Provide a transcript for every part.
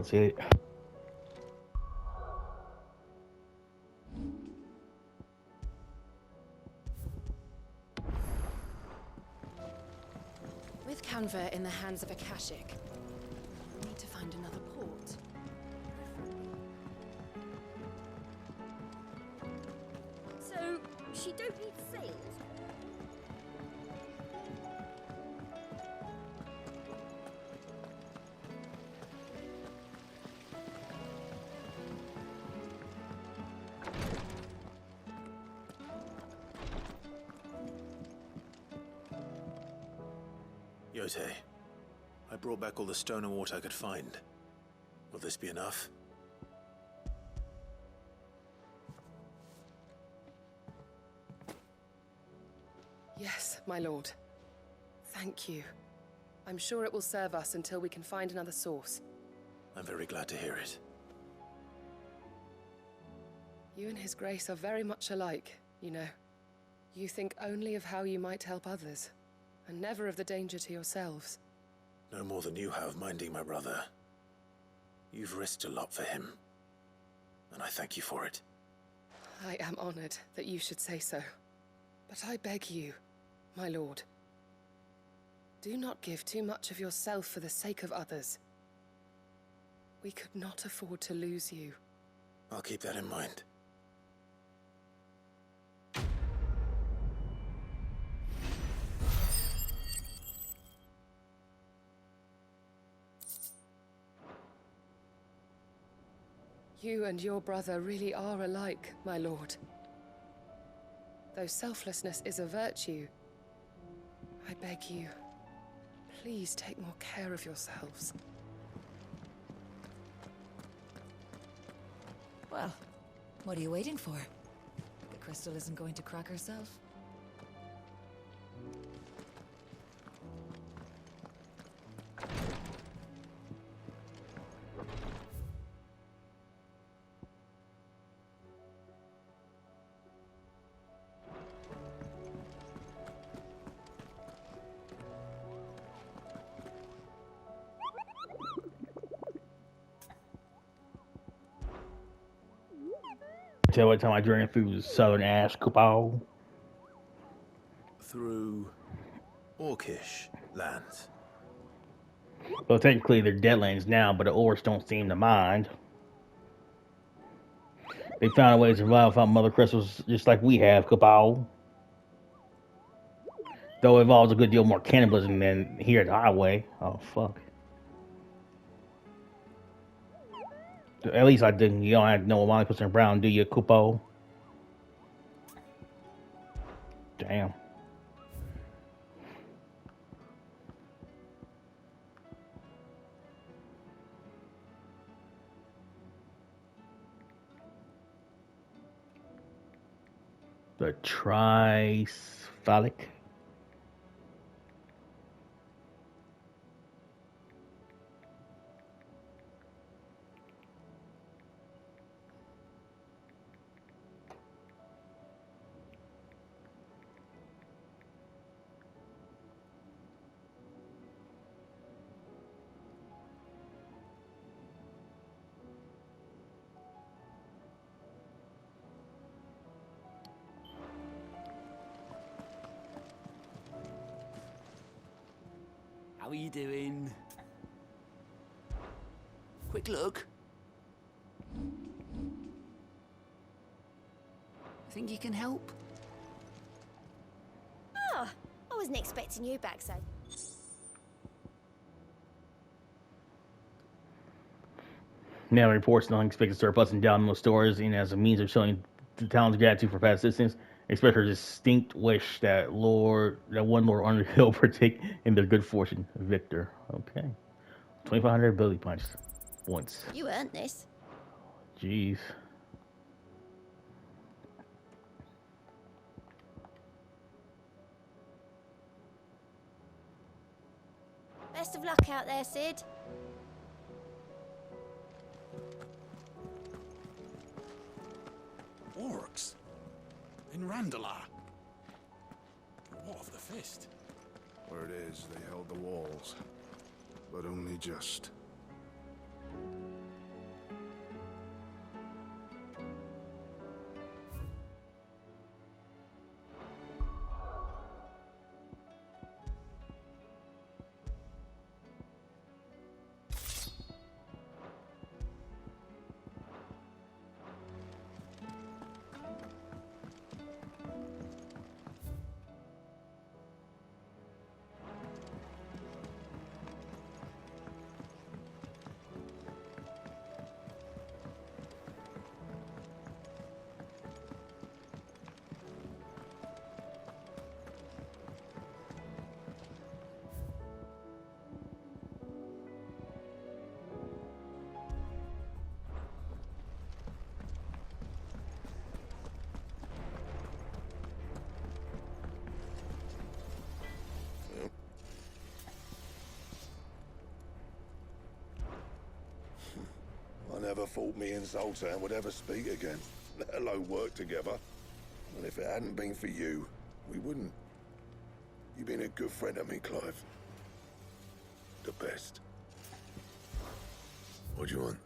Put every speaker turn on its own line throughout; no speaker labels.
That's it.
With Canva in the hands of Akashic, we need to find another port.
So, she don't need sails?
Yote, I brought back all the stone and water I could find. Will this be enough?
Yes, my lord. Thank you. I'm sure it will serve us until we can find another source.
I'm very glad to hear it.
You and His Grace are very much alike, you know. You think only of how you might help others, and never of the danger to yourselves.
No more than you have minding my brother. You've risked a lot for him, and I thank you for it.
I am honored that you should say so. But I beg you, my lord, do not give too much of yourself for the sake of others. We could not afford to lose you.
I'll keep that in mind.
You and your brother really are alike, my lord. Though selflessness is a virtue, I beg you, please take more care of yourselves.
Well, what are you waiting for? The crystal isn't going to crack herself.
Tell what time I journeyed through the southern Ash Kupal.
Through Orcish lands.
Well, technically they're deadlands now, but the orcs don't seem to mind. They found a way to survive without mother crystals, just like we have, Kupal. Though it involves a good deal more cannibalism than here at the highway. Oh, fuck. At least I didn't. You don't have to know what 100% brown, do you, Kupo? Damn. The tricephalic.
How are you doing? Quick look. Think you can help?
Ah, I wasn't expecting you back so.
Now reports an unexpected surplus in down stores, and as a means of showing the town's gratitude for past assistance, express her distinct wish that one Lord Underhill partake in their good fortune. Victor. Okay. 2,500 ability points.
You earned this.
Jeez.
Best of luck out there, Sid.
Orcs? In Randalar? What of the fist?
Where it is, they held the walls. But only just. I never thought me and Zoltan would ever speak again, let alone work together. And if it hadn't been for you, we wouldn't. You've been a good friend to me, Clive. The best. What do you want?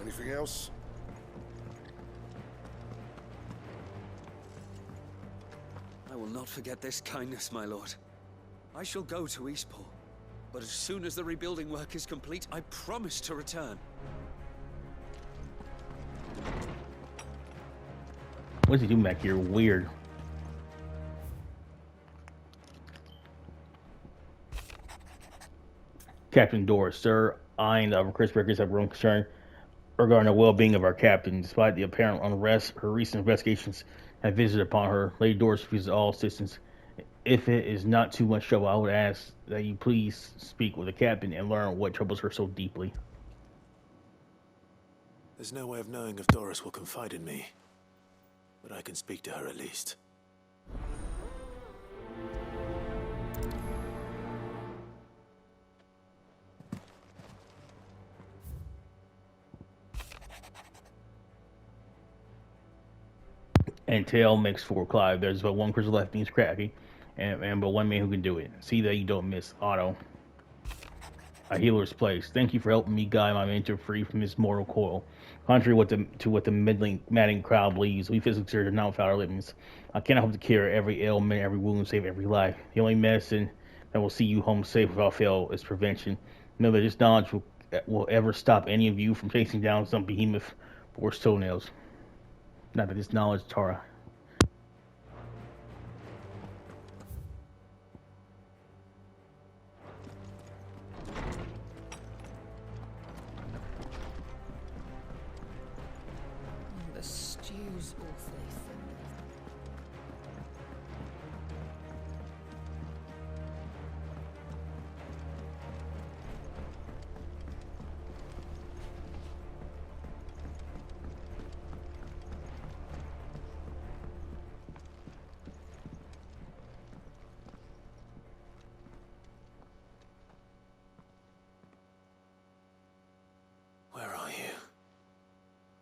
Anything else?
I will not forget this kindness, my lord. I shall go to Eastport, but as soon as the rebuilding work is complete, I promise to return.
What's he doing back here? Weird. Captain Doris, sir, I and the other Chris Breakers have grown concerned regarding the well-being of our captain. Despite the apparent unrest, her recent investigations have visited upon her. Lady Doris refuses all assistance. If it is not too much trouble, I would ask that you please speak with the captain and learn what troubles her so deeply.
There's no way of knowing if Doris will confide in me, but I can speak to her at least.
And tail makes for Clive. There's but one crystal left, means crafty, and but one man who can do it. See that you don't miss. Otto. A healer's place. Thank you for helping me guide my mentor free from this mortal coil. Contrary to what the madding crowd believes, we physically surgeons are not without our limits. I cannot hope to cure every ailment, every wound, save every life. The only medicine that will see you home safe without fail is prevention. Know that this knowledge will ever stop any of you from chasing down some behemoth for its toenails. Not that this knowledge, Tara.
The stew's awfully thin.
Where are you?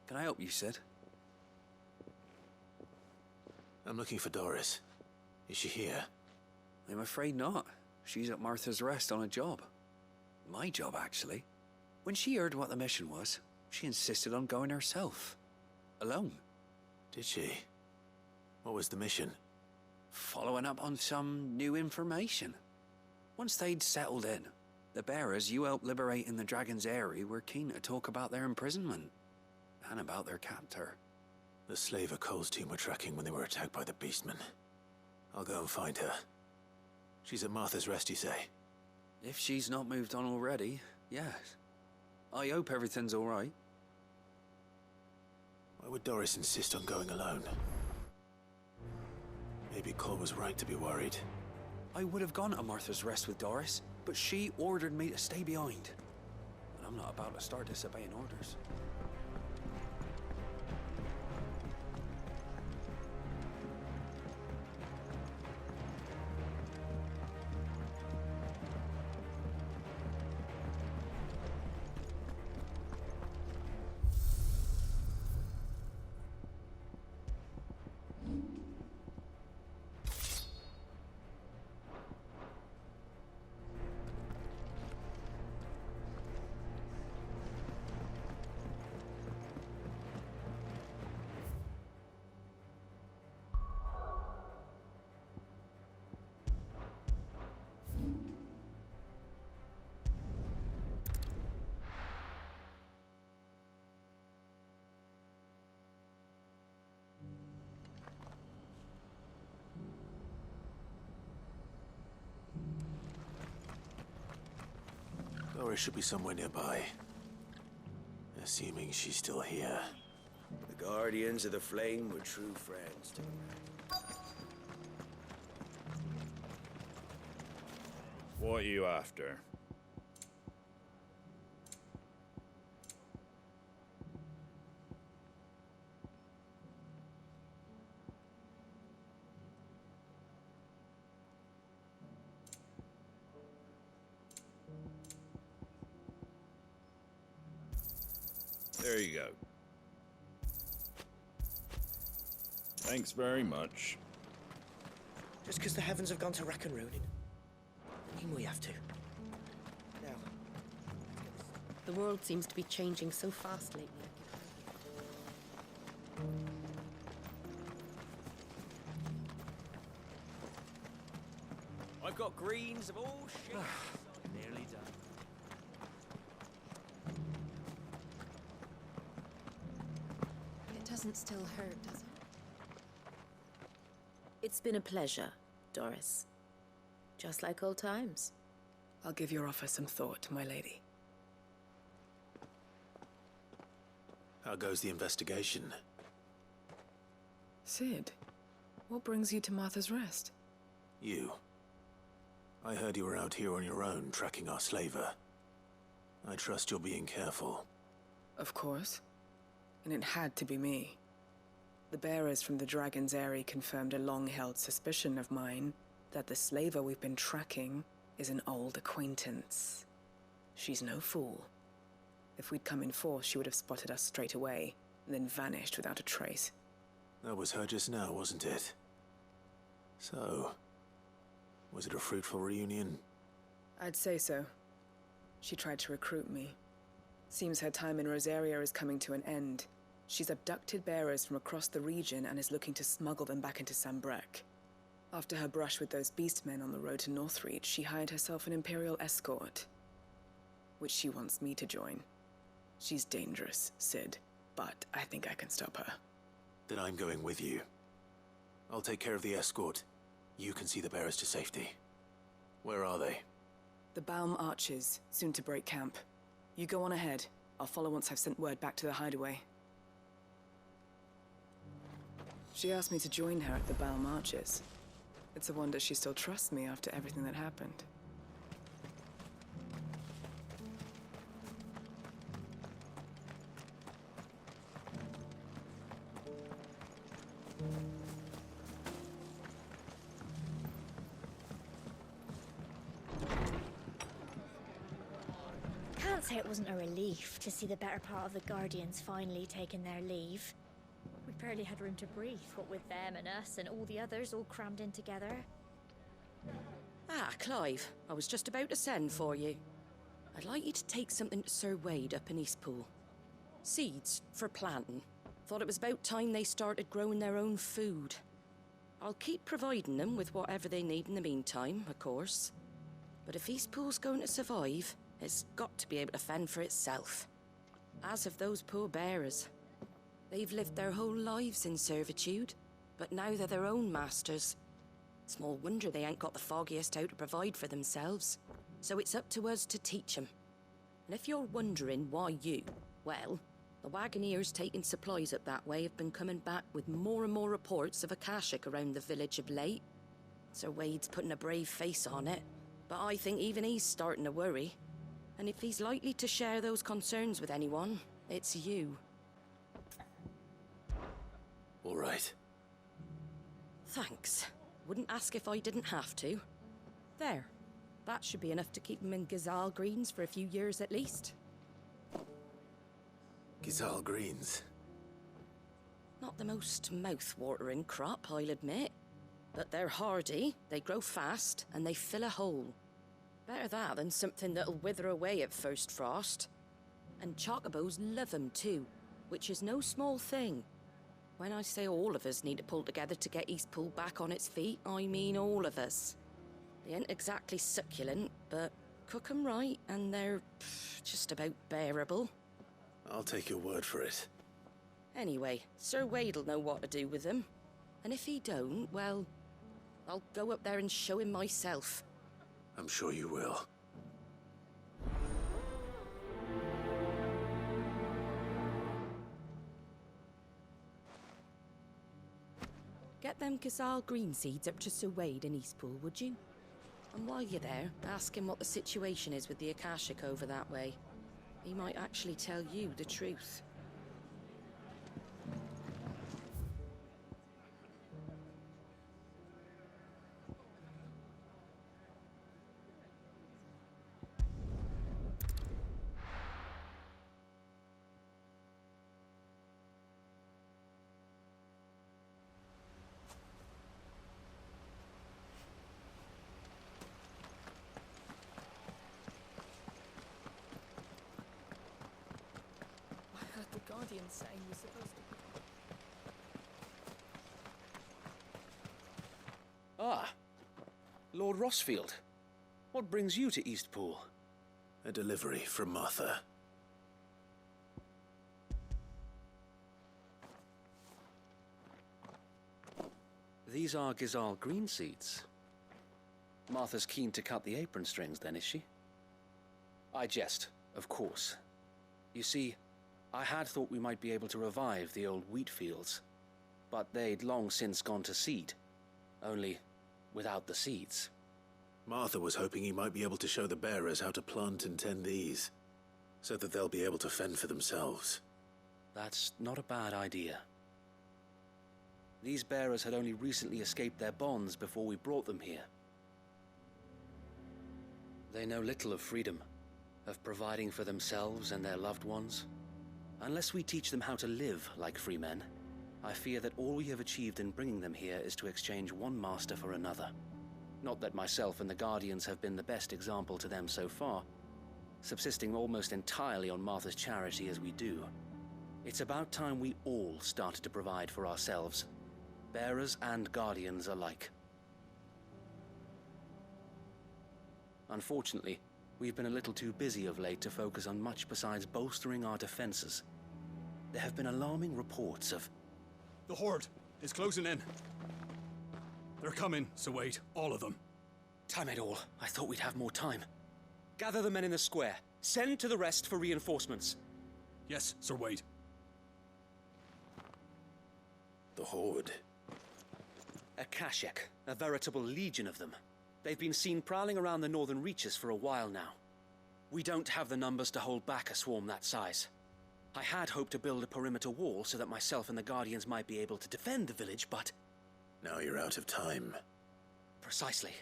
Can I help you, Sid?
I'm looking for Doris. Is she here?
I'm afraid not. She's at Martha's Rest on a job. My job, actually. When she heard what the mission was, she insisted on going herself. Alone.
Did she? What was the mission?
Following up on some new information. Once they'd settled in, the bearers you helped liberate in the Dragon's Eyrie were keen to talk about their imprisonment. And about their captor.
The slaver Cole's team were tracking when they were attacked by the Beastmen. I'll go and find her. She's at Martha's Rest, you say?
If she's not moved on already, yes. I hope everything's all right.
Why would Doris insist on going alone? Maybe Cole was right to be worried.
I would have gone to Martha's Rest with Doris, but she ordered me to stay behind. And I'm not about to start disobeying orders.
Doris should be somewhere nearby. Assuming she's still here.
The Guardians of the Flame were true friends to the man.
What are you after? There you go. Thanks very much.
Just because the heavens have gone to rack and ruining. I mean, we have to. Now.
The world seems to be changing so fast lately.
I've got greens of all shapes. Nearly done.
It doesn't still hurt, does it?
It's been a pleasure, Doris. Just like old times.
I'll give your offer some thought, my lady.
How goes the investigation?
Sid, what brings you to Martha's Rest?
You. I heard you were out here on your own, tracking our slaver. I trust you're being careful.
Of course. And it had to be me. The bearers from the Dragon's Eyrie confirmed a long-held suspicion of mine that the slaver we've been tracking is an old acquaintance. She's no fool. If we'd come in force, she would have spotted us straight away, and then vanished without a trace.
That was her just now, wasn't it? So, was it a fruitful reunion?
I'd say so. She tried to recruit me. Seems her time in Rosaria is coming to an end. She's abducted bearers from across the region and is looking to smuggle them back into Sambrek. After her brush with those beastmen on the road to Northreach, she hired herself an Imperial escort, which she wants me to join. She's dangerous, Sid, but I think I can stop her.
Then I'm going with you. I'll take care of the escort. You can see the bearers to safety. Where are they?
The Baum Archers, soon to break camp. You go on ahead. I'll follow once I've sent word back to the hideaway. She asked me to join her at the Baum Archers. It's a wonder she still trusts me after everything that happened.
Can't say it wasn't a relief to see the better part of the Guardians finally taking their leave. We barely had room to breathe, what with them and us and all the others all crammed in together.
Ah, Clive, I was just about to send for you. I'd like you to take something to Sir Wade up in Eastpool. Seeds for planting. Thought it was about time they started growing their own food. I'll keep providing them with whatever they need in the meantime, of course. But if Eastpool's going to survive, it's got to be able to fend for itself. As of those poor bearers. They've lived their whole lives in servitude, but now they're their own masters. Small wonder they ain't got the foggiest how to provide for themselves. So it's up to us to teach them. And if you're wondering why you, well, the Wagoneers taking supplies up that way have been coming back with more and more reports of Akashic around the village of late. Sir Wade's putting a brave face on it, but I think even he's starting to worry. And if he's likely to share those concerns with anyone, it's you.
All right.
Thanks. Wouldn't ask if I didn't have to. There. That should be enough to keep him in Gazal Greens for a few years at least.
Gazal Greens.
Not the most mouth-watering crop, I'll admit. But they're hardy, they grow fast, and they fill a hole. Better that than something that'll wither away at first frost. And chocobos love 'em too, which is no small thing. When I say all of us need to pull together to get Eastpool back on its feet, I mean all of us. They ain't exactly succulent, but cook 'em right and they're just about bearable.
I'll take your word for it.
Anyway, Sir Wade'll know what to do with them. And if he don't, well, I'll go up there and show him myself.
I'm sure you will.
get them Gazal green seeds up to Sir Wade in Eastpool, would you? And while you're there, ask him what the situation is with the Akashic over that way. He might actually tell you the truth.
The Guardian saying we're supposed to...
Ah, Lord Rossfield. What brings you to Eastpool?
A delivery from Martha.
These are Gazal green seeds. Martha's keen to cut the apron strings then, is she? I jest, of course. You see, I had thought we might be able to revive the old wheat fields, but they'd long since gone to seed, only without the seeds.
Martha was hoping he might be able to show the bearers how to plant and tend these, so that they'll be able to fend for themselves.
That's not a bad idea. These bearers had only recently escaped their bonds before we brought them here. They know little of freedom, of providing for themselves and their loved ones. Unless we teach them how to live like free men, I fear that all we have achieved in bringing them here is to exchange one master for another. Not that myself and the Guardians have been the best example to them so far, subsisting almost entirely on Martha's charity as we do. It's about time we all started to provide for ourselves, bearers and Guardians alike. Unfortunately, we've been a little too busy of late to focus on much besides bolstering our defenses. There have been alarming reports of...
The Horde is closing in. They're coming, Sir Wade, all of them.
Damn it all, I thought we'd have more time. Gather the men in the square. Send to the rest for reinforcements.
Yes, Sir Wade.
The Horde.
Akashic, a veritable legion of them. They've been seen prowling around the northern reaches for a while now. We don't have the numbers to hold back a swarm that size. I had hoped to build a perimeter wall so that myself and the Guardians might be able to defend the village, but...
Now you're out of time.
Precisely.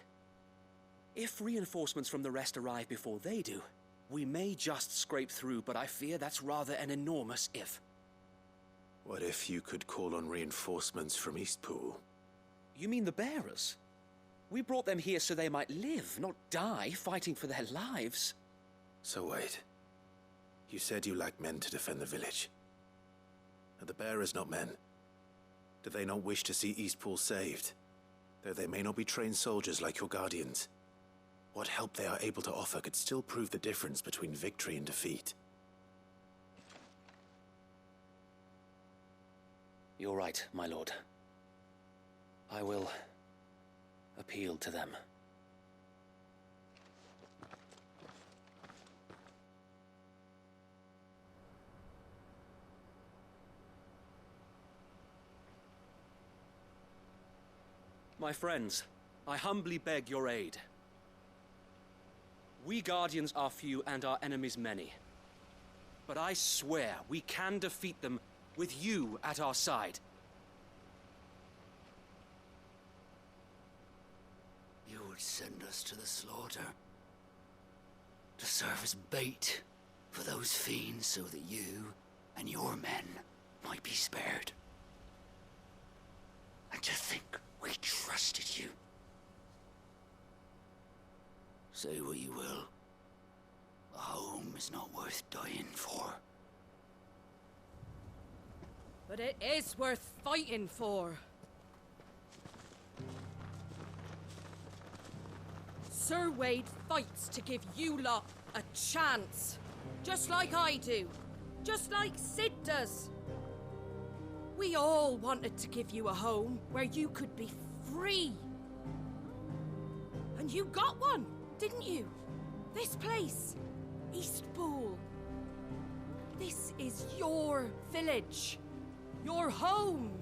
If reinforcements from the rest arrive before they do, we may just scrape through, but I fear that's rather an enormous if.
What if you could call on reinforcements from Eastpool?
You mean the bearers? We brought them here so they might live, not die, fighting for their lives.
So wait. You said you lacked men to defend the village. Are the bearers not men? Do they not wish to see Eastpool saved? Though they may not be trained soldiers like your Guardians. What help they are able to offer could still prove the difference between victory and defeat.
You're right, my lord. I will appeal to them. My friends, I humbly beg your aid. We Guardians are few and our enemies many. But I swear we can defeat them with you at our side.
You would send us to the slaughter, to serve as bait for those fiends so that you and your men might be spared. And to think we trusted you. Say what you will, a home is not worth dying for.
But it is worth fighting for. Sir Wade fights to give you lot a chance. Just like I do. Just like Sid does. We all wanted to give you a home where you could be free. And you got one, didn't you? This place, Eastpool. This is your village. Your home.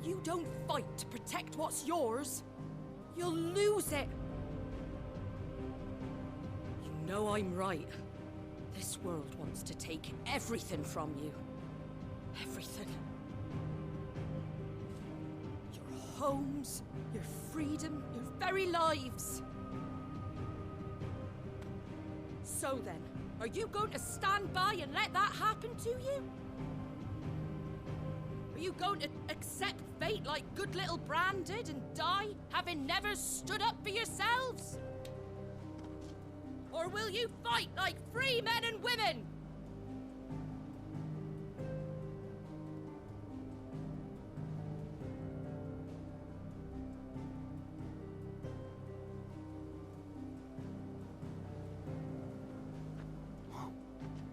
you don't fight to protect what's yours, you'll lose it. You know I'm right. This world wants to take everything from you. Everything. Your homes, your freedom, your very lives. So then, are you going to stand by and let that happen to you? Are you going to accept fate like good little Bran did and die, having never stood up for yourselves? Or will you fight like free men and women?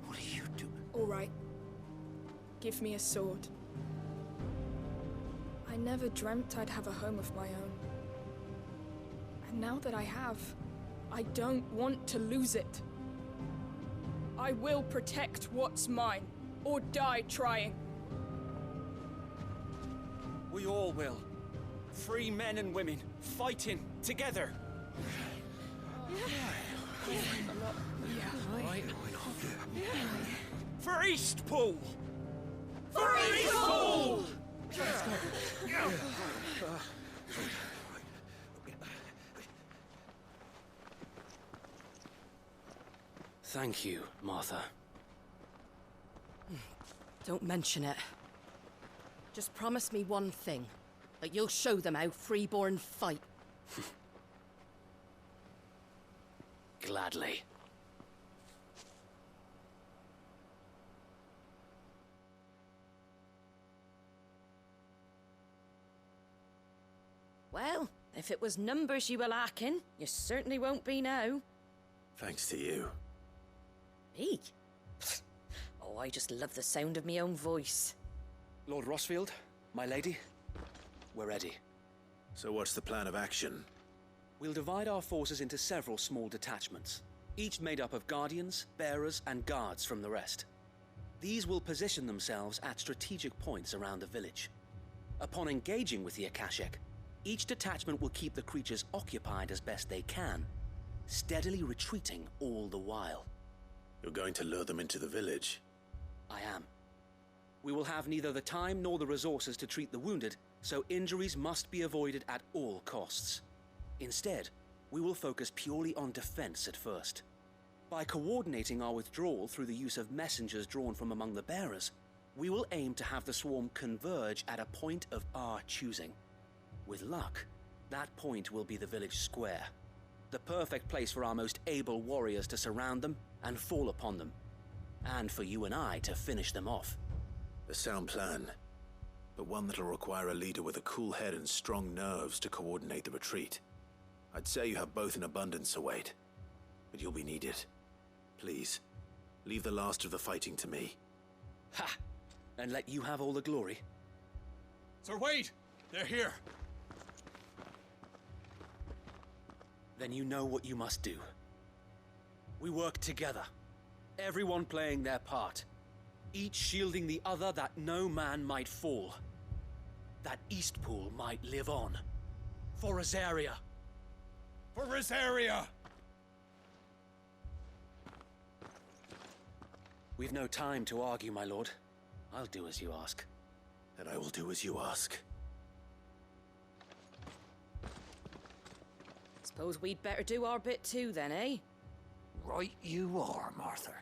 What are you doing?
All right. Give me a sword. I never dreamt I'd have a home of my own. And now that I have, I don't want to lose it. I will protect what's mine, or die trying.
We all will. Free men and women, fighting together. For Eastpool!
For Eastpool!
Thank you, Martha.
Don't mention it. Just promise me one thing. That you'll show them how freeborn fight.
Gladly.
Well, if it was numbers you were lacking, you certainly won't be now.
Thanks to you.
Me? Oh, I just love the sound of my own voice.
Lord Rossfield, my lady, we're ready.
So what's the plan of action?
We'll divide our forces into several small detachments, each made up of guardians, bearers, and guards from the rest. These will position themselves at strategic points around the village. Upon engaging with the Akashic, each detachment will keep the creatures occupied as best they can, steadily retreating all the while.
You're going to lure them into the village?
I am. We will have neither the time nor the resources to treat the wounded, so injuries must be avoided at all costs. Instead, we will focus purely on defense at first. By coordinating our withdrawal through the use of messengers drawn from among the bearers, we will aim to have the swarm converge at a point of our choosing. With luck, that point will be the village square, the perfect place for our most able warriors to surround them and fall upon them, and for you and I to finish them off.
A sound plan, but one that'll require a leader with a cool head and strong nerves to coordinate the retreat. I'd say you have both in abundance, await, but you'll be needed. Please, leave the last of the fighting to me.
Ha! And let you have all the glory?
Sir Wade! They're here!
Then you know what you must do. We work together, everyone playing their part, each shielding the other that no man might fall, that Eastpool might live on. For Rosaria!
For Rosaria!
We've no time to argue, my lord. I'll do as you ask.
And I will do as you ask.
Suppose we'd better do our bit too then, eh?
Right you are, Martha.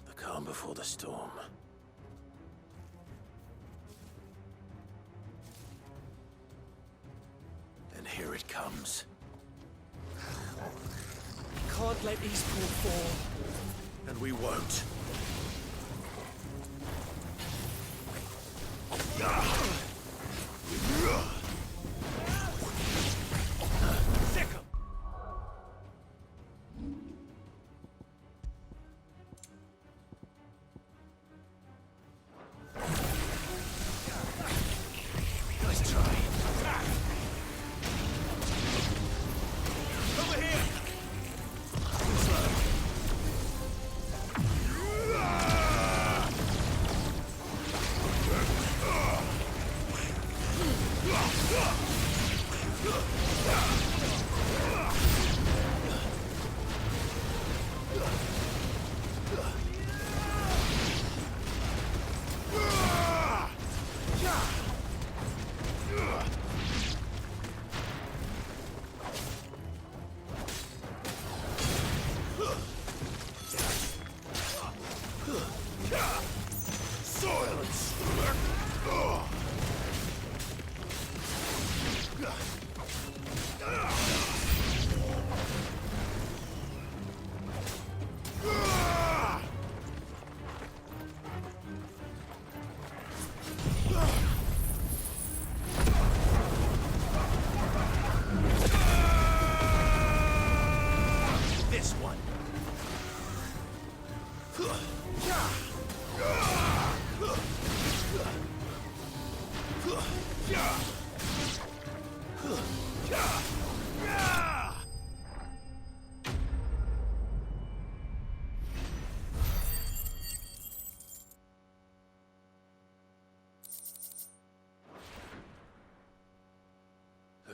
The calm before the storm. And here it comes.
Can't let Eastpool fall.
And we won't.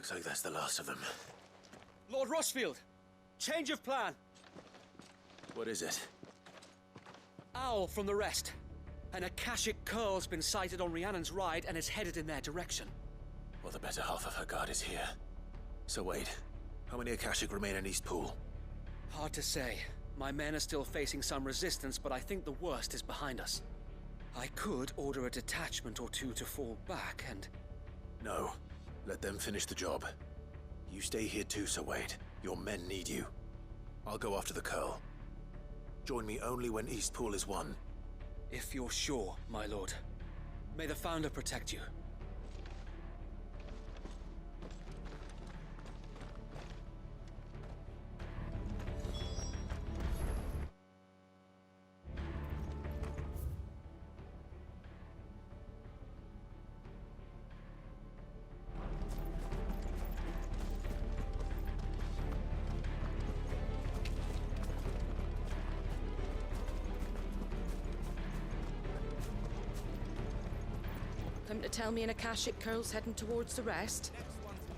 Looks like that's the last of them.
Lord Rossfield! Change of plan!
What is it?
Owl from the rest. An Akashic curl's been sighted on Rhiannon's ride and is headed in their direction.
Well, the better half of her guard is here. So wait, how many Akashic remain in Eastpool?
Hard to say. My men are still facing some resistance, but I think the worst is behind us. I could order a detachment or two to fall back and...
No. Let them finish the job. You stay here too, Sir Wade. Your men need you. I'll go after the Curl. Join me only when Eastpool is won.
If you're sure, my lord. May the Founder protect you.
Come to tell me an Akashic curl's heading towards the rest?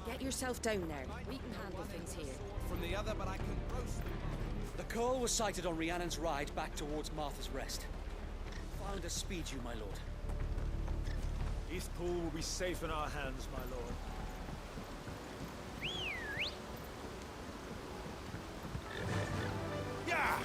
Get yourself down there. We can handle things here.
From the other, but I can roast them.
The curl was sighted on Rhiannon's ride back towards Martha's Rest. Founder speed you, my lord.
Eastpool will be safe in our hands, my lord.
Yeah!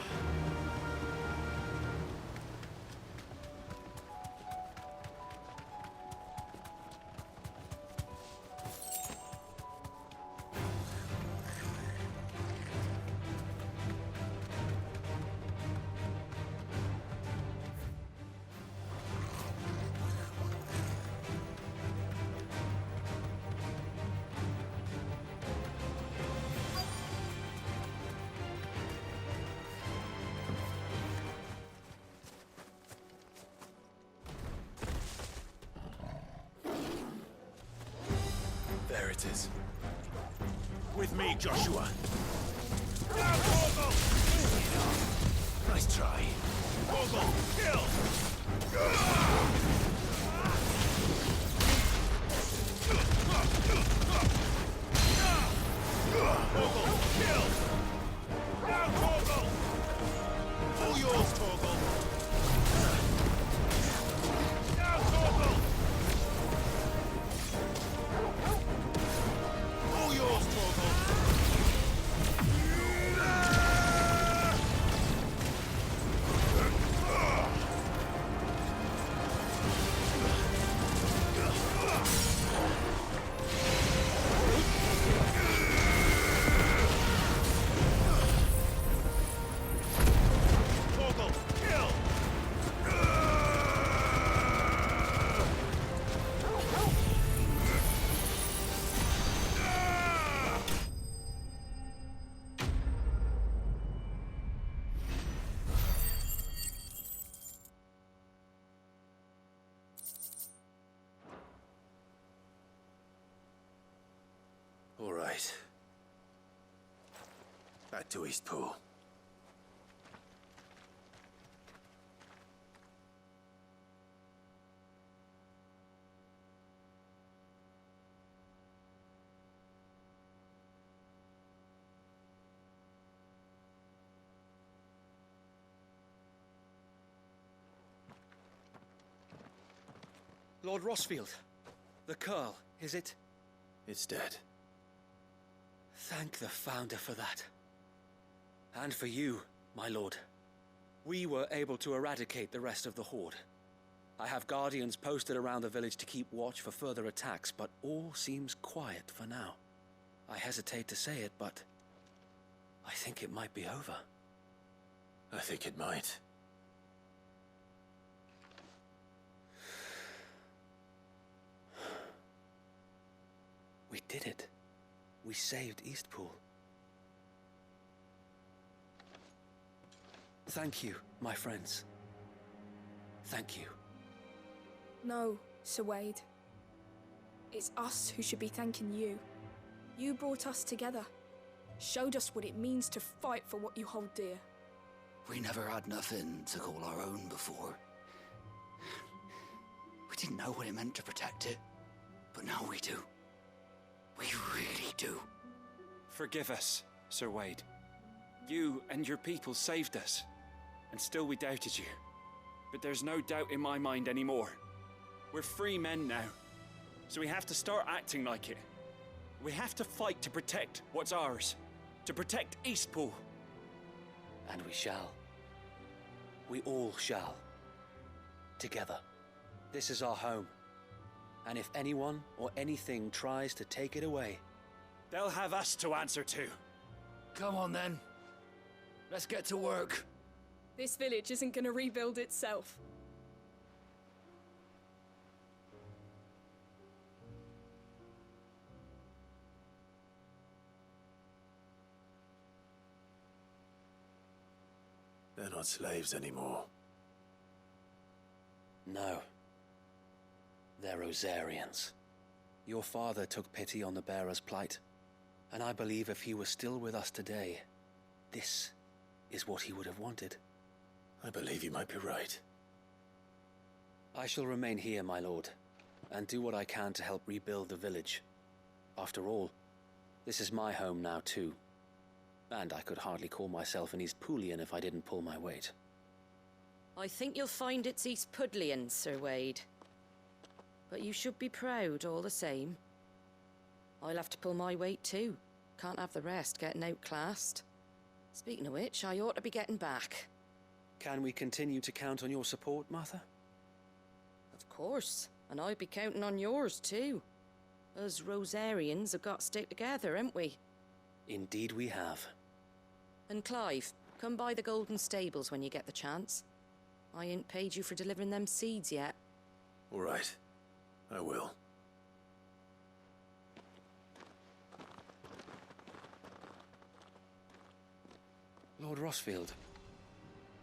There it is.
With me, Joshua.
Nice try.
Vogel, kill! Vogel, kill! Down, Vogel! All yours, Vogel! Down, Vogel! All yours, Vogel! Vogel, kill!
All right. Back to Eastpool.
Lord Rossfield, the curl, is it?
It's dead.
Thank the Founder for that. And for you, my lord. We were able to eradicate the rest of the Horde. I have guardians posted around the village to keep watch for further attacks, but all seems quiet for now. I hesitate to say it, but I think it might be over.
I think it might.
We did it. We saved Eastpool. Thank you, my friends. Thank you.
No, Sir Wade. It's us who should be thanking you. You brought us together. Showed us what it means to fight for what you hold dear.
We never had nothing to call our own before. We didn't know what it meant to protect it, but now we do. We really do.
Forgive us, Sir Wade. You and your people saved us, and still we doubted you. But there's no doubt in my mind anymore. We're free men now, so we have to start acting like it. We have to fight to protect what's ours, to protect Eastpool.
And we shall. We all shall. Together. This is our home. And if anyone or anything tries to take it away,
they'll have us to answer to.
Come on then. Let's get to work.
This village isn't gonna rebuild itself.
They're not slaves anymore.
No. They're Rosarians. Your father took pity on the bearer's plight, and I believe if he was still with us today, this is what he would have wanted.
I believe you might be right.
I shall remain here, my lord, and do what I can to help rebuild the village. After all, this is my home now too, and I could hardly call myself an Eastpoolian if I didn't pull my weight.
I think you'll find it's Eastpudlian, Sir Wade. But you should be proud all the same. I'll have to pull my weight too. Can't have the rest getting outclassed. Speaking of which, I ought to be getting back.
Can we continue to count on your support, Martha?
Of course, and I'd be counting on yours too. Us Rosarians have got to stick together, haven't we?
Indeed we have.
And Clive, come by the Golden Stables when you get the chance. I ain't paid you for delivering them seeds yet.
All right. I will.
Lord Rossfield,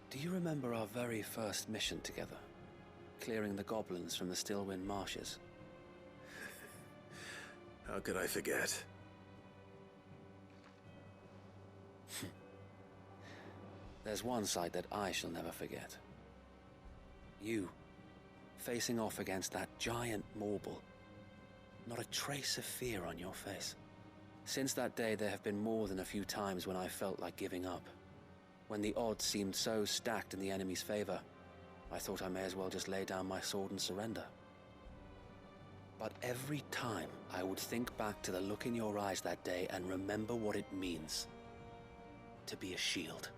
do you remember our very first mission together? Clearing the goblins from the Stillwind marshes?
How could I forget?
There's one sight that I shall never forget. You, facing off against that giant Morble. Not a trace of fear on your face. Since that day, there have been more than a few times when I felt like giving up. When the odds seemed so stacked in the enemy's favor, I thought I may as well just lay down my sword and surrender. But every time, I would think back to the look in your eyes that day and remember what it means to be a shield.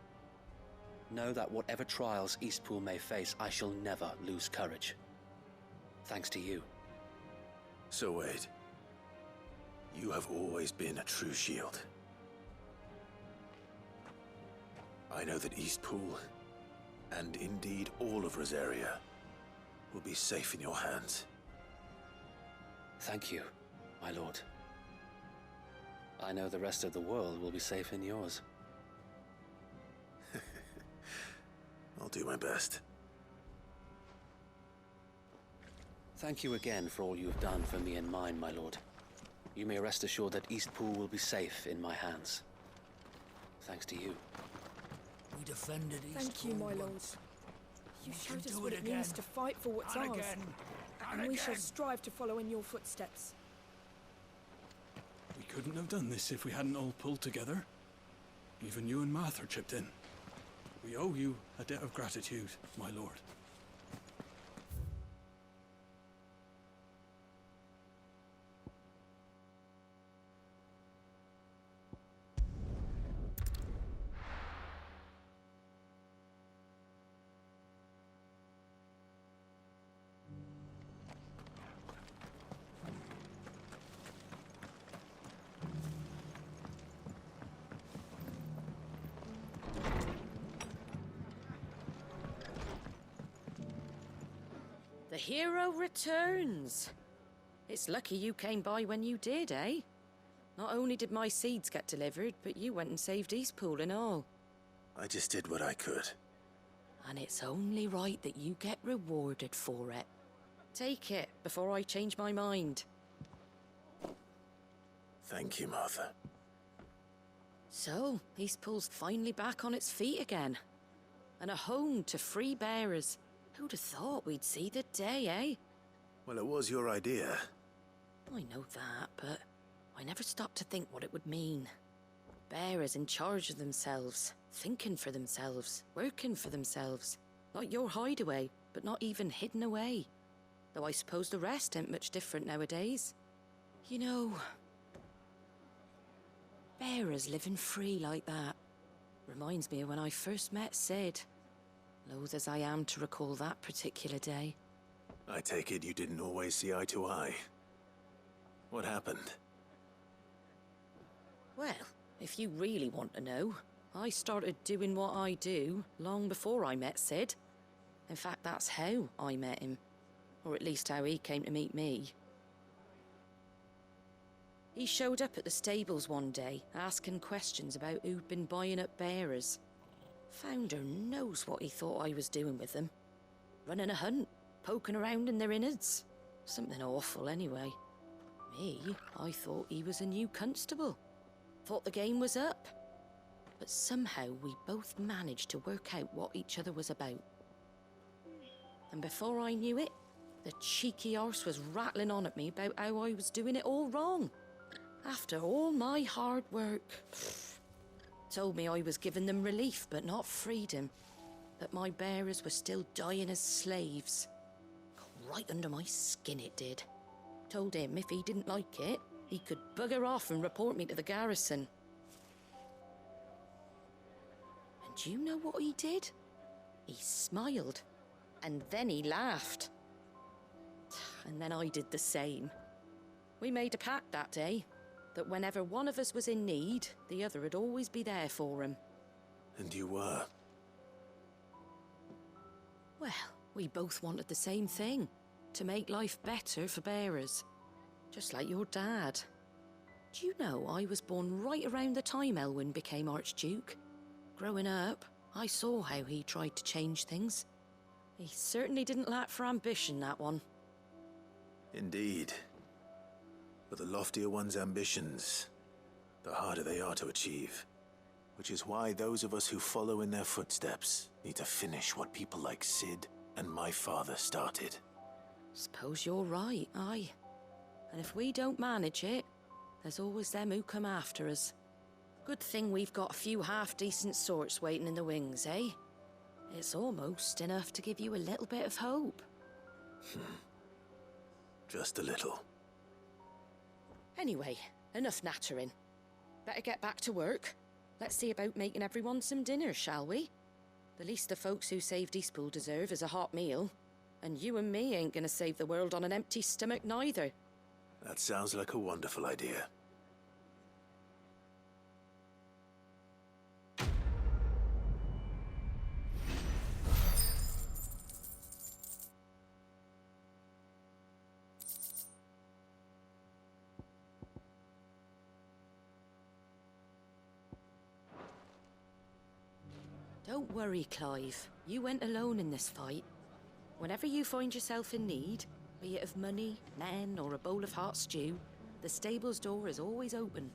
Know that whatever trials Eastpool may face, I shall never lose courage. Thanks to you.
So Wade, you have always been a true shield. I know that Eastpool, and indeed all of Rosaria, will be safe in your hands.
Thank you, my lord. I know the rest of the world will be safe in yours.
I'll do my best.
Thank you again for all you've done for me and mine, my lord. You may rest assured that Eastpool will be safe in my hands. Thanks to you.
We defended Eastpool.
Thank you, my lord. You showed us what it means to fight for what's ours. And we shall strive to follow in your footsteps.
We couldn't have done this if we hadn't all pulled together. Even you and Martha chipped in. We owe you a debt of gratitude, my lord.
The hero returns. It's lucky you came by when you did, eh? Not only did my seeds get delivered, but you went and saved Eastpool and all.
I just did what I could.
And it's only right that you get rewarded for it. Take it before I change my mind.
Thank you, Martha.
So, Eastpool's finally back on its feet again. And a home to free bearers. Who'd have thought we'd see the day, eh?
Well, it was your idea.
I know that, but I never stopped to think what it would mean. Bearers in charge of themselves, thinking for themselves, working for themselves. Like your hideaway, but not even hidden away. Though I suppose the rest ain't much different nowadays. You know, bearers living free like that reminds me of when I first met Sid. Loath as I am to recall that particular day.
I take it you didn't always see eye to eye. What happened?
Well, if you really want to know, I started doing what I do long before I met Sid. In fact, that's how I met him. Or at least how he came to meet me. He showed up at the stables one day, asking questions about who'd been buying up bearers. Founder knows what he thought I was doing with them. Running a hunt, poking around in their innards. Something awful anyway. Me, I thought he was a new constable. Thought the game was up. But somehow we both managed to work out what each other was about. And before I knew it, the cheeky arse was rattling on at me about how I was doing it all wrong. After all my hard work. Told me I was giving them relief, but not freedom. That my bearers were still dying as slaves. Got right under my skin it did. Told him if he didn't like it, he could bugger off and report me to the garrison. And do you know what he did? He smiled. And then he laughed. And then I did the same. We made a pact that day, that whenever one of us was in need, the other would always be there for him.
And you were?
Well, we both wanted the same thing. To make life better for bearers. Just like your dad. Do you know I was born right around the time Elwyn became Archduke? Growing up, I saw how he tried to change things. He certainly didn't lack for ambition, that one.
Indeed. But the loftier one's ambitions, the harder they are to achieve. Which is why those of us who follow in their footsteps need to finish what people like Sid and my father started.
Suppose you're right, aye. And if we don't manage it, there's always them who come after us. Good thing we've got a few half-decent sorts waiting in the wings, eh? It's almost enough to give you a little bit of hope.
Just a little.
Anyway, enough nattering. Better get back to work. Let's see about making everyone some dinner, shall we? The least the folks who saved Eastpool deserve is a hot meal. And you and me ain't gonna save the world on an empty stomach neither.
That sounds like a wonderful idea.
Don't worry, Clive. You went alone in this fight. Whenever you find yourself in need, be it of money, men, or a bowl of hot stew, the stable's door is always open.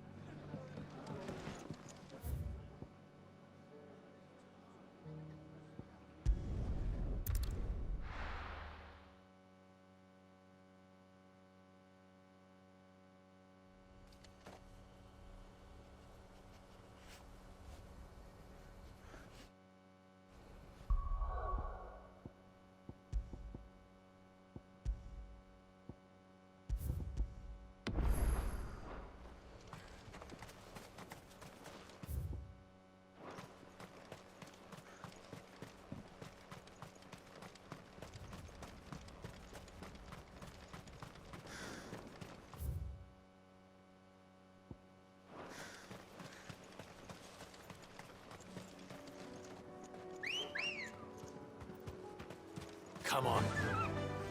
Come on.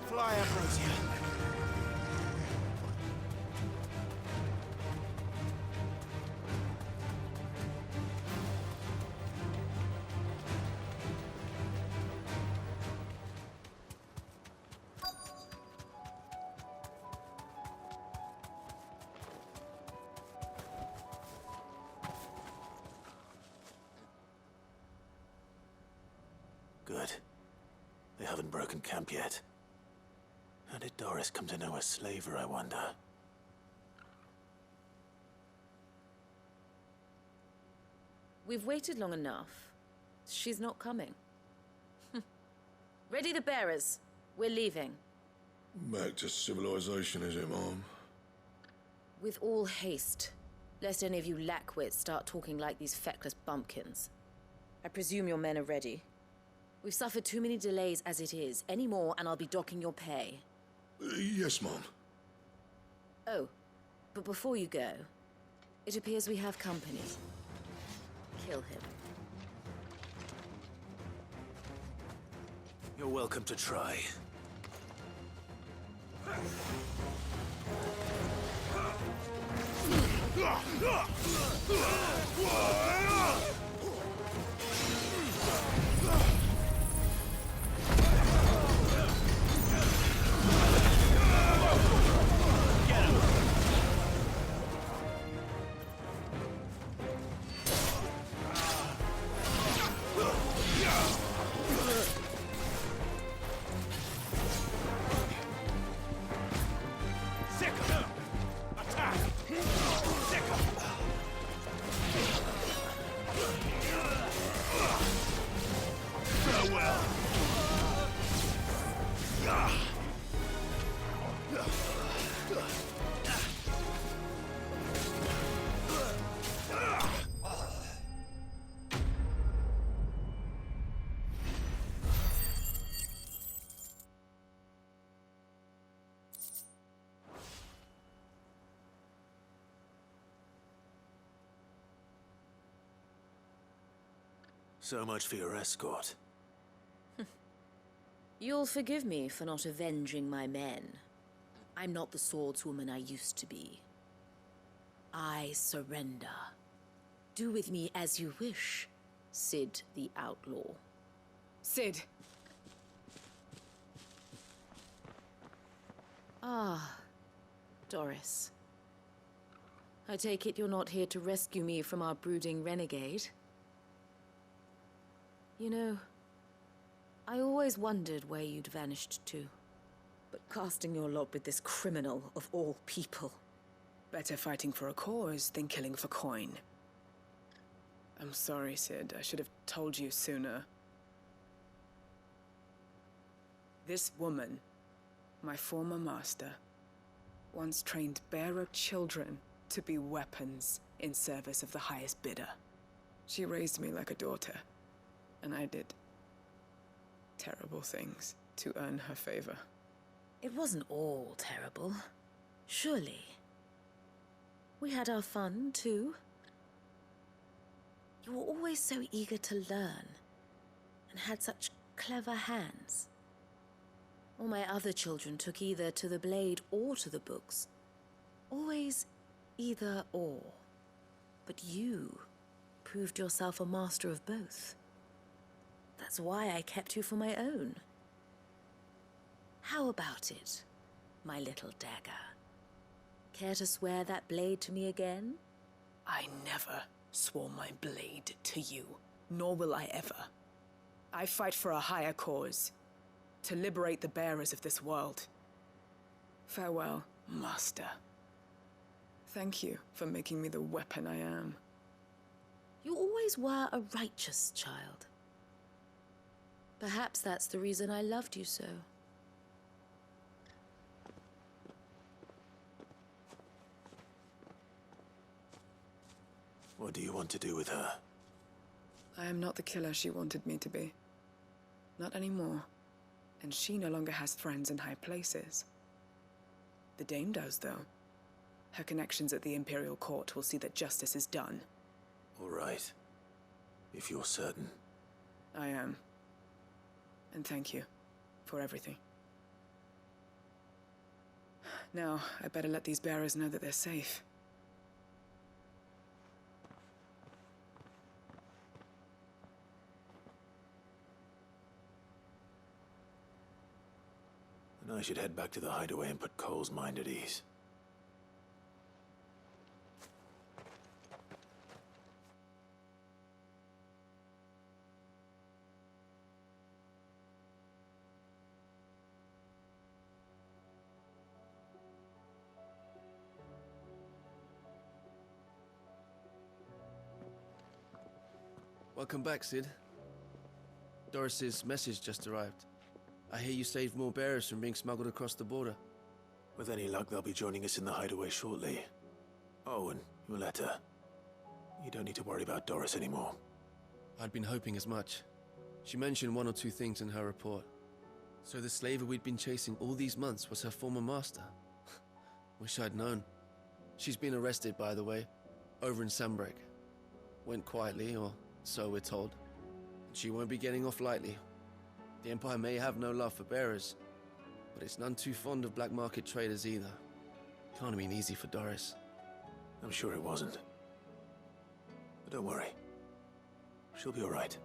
Fly, Ambrosia.
Good. They haven't broken camp yet. How did Doris come to know a slaver, I wonder?
We've waited long enough. She's not coming. Ready the bearers. We're leaving.
Back to civilization, is it, Mom?
With all haste, lest any of you lackwits start talking like these feckless bumpkins. I presume your men are ready. We've suffered too many delays as it is. Any more, and I'll be docking your pay.
Yes, Mom.
Oh, but before you go, it appears we have company. Kill him.
You're welcome to try. So much for your escort.
You'll forgive me for not avenging my men. I'm not the swordswoman I used to be. I surrender. Do with me as you wish, Sid the Outlaw.
Sid.
Ah, Doris. I take it you're not here to rescue me from our brooding renegade? You know, I always wondered where you'd vanished to. But casting your lot with this criminal of all people.
Better fighting for a cause than killing for coin. I'm sorry, Sid. I should have told you sooner. This woman, my former master, once trained bearer children to be weapons in service of the highest bidder. She raised me like a daughter, and I did terrible things to earn her favor.
It wasn't all terrible, surely. We had our fun, too. You were always so eager to learn, and had such clever hands. All my other children took either to the blade or to the books. Always either or. But you proved yourself a master of both. That's why I kept you for my own. How about it, my little dagger? Care to swear that blade to me again?
I never swore my blade to you, nor will I ever. I fight for a higher cause, to liberate the bearers of this world. Farewell, Master. Thank you for making me the weapon I am.
You always were a righteous child. Perhaps that's the reason I loved you so.
What do you want to do with her?
I am not the killer she wanted me to be. Not anymore. And she no longer has friends in high places. The Dame does, though. Her connections at the Imperial Court will see that justice is done.
All right. If you're certain.
I am. And thank you for everything. Now, I better let these bearers know that they're safe.
And I should head back to the hideaway and put Cole's mind at ease.
Welcome back, Sid. Doris's message just arrived. I hear you saved more bearers from being smuggled across the border.
With any luck, they'll be joining us in the hideaway shortly. Oh, and your letter. You don't need to worry about Doris anymore.
I'd been hoping as much. She mentioned one or two things in her report. So the slaver we'd been chasing all these months was her former master. Wish I'd known. She's been arrested, by the way, over in Sandbreak. Went quietly, or so we're told. She won't be getting off lightly. The Empire may have no love for bearers, but it's none too fond of black market traders either. Can't have been easy for Doris.
I'm sure it wasn't. But don't worry. She'll be all right.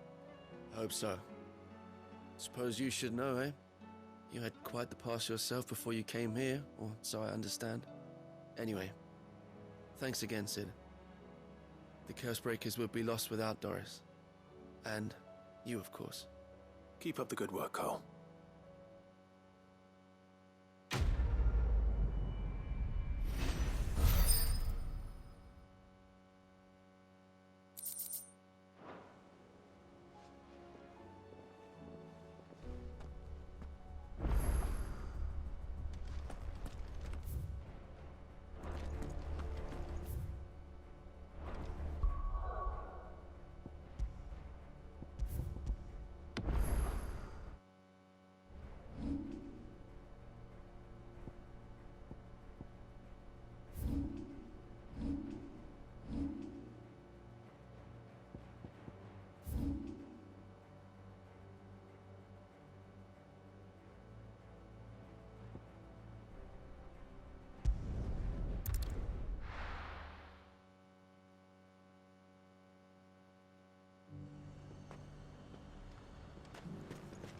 I hope so. Suppose you should know, eh? You had quite the past yourself before you came here, or so I understand. Anyway, thanks again, Sid. The Cursebreakers would be lost without Doris. And you, of course.
Keep up the good work, Cole.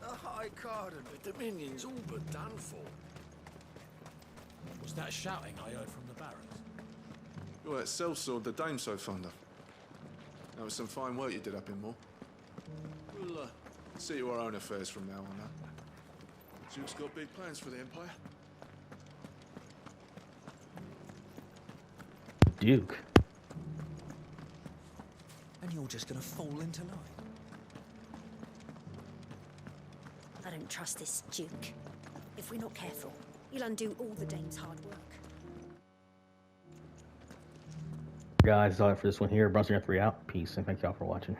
The High Card and the Dominion's all but done for.
Was that shouting I heard from the barracks?
Well, that sellsword the dame's so fond of. That was some fine work you did up in Moor. We'll see to our own affairs from now on, huh? Duke's got big plans for the Empire.
Duke.
And you're just gonna fall into line.
I don't trust this Duke. If we're not careful, he'll undo all the Dame's hard work.
Guys, that's all for this one here. Bronze 3 out. Peace, and thank y'all for watching.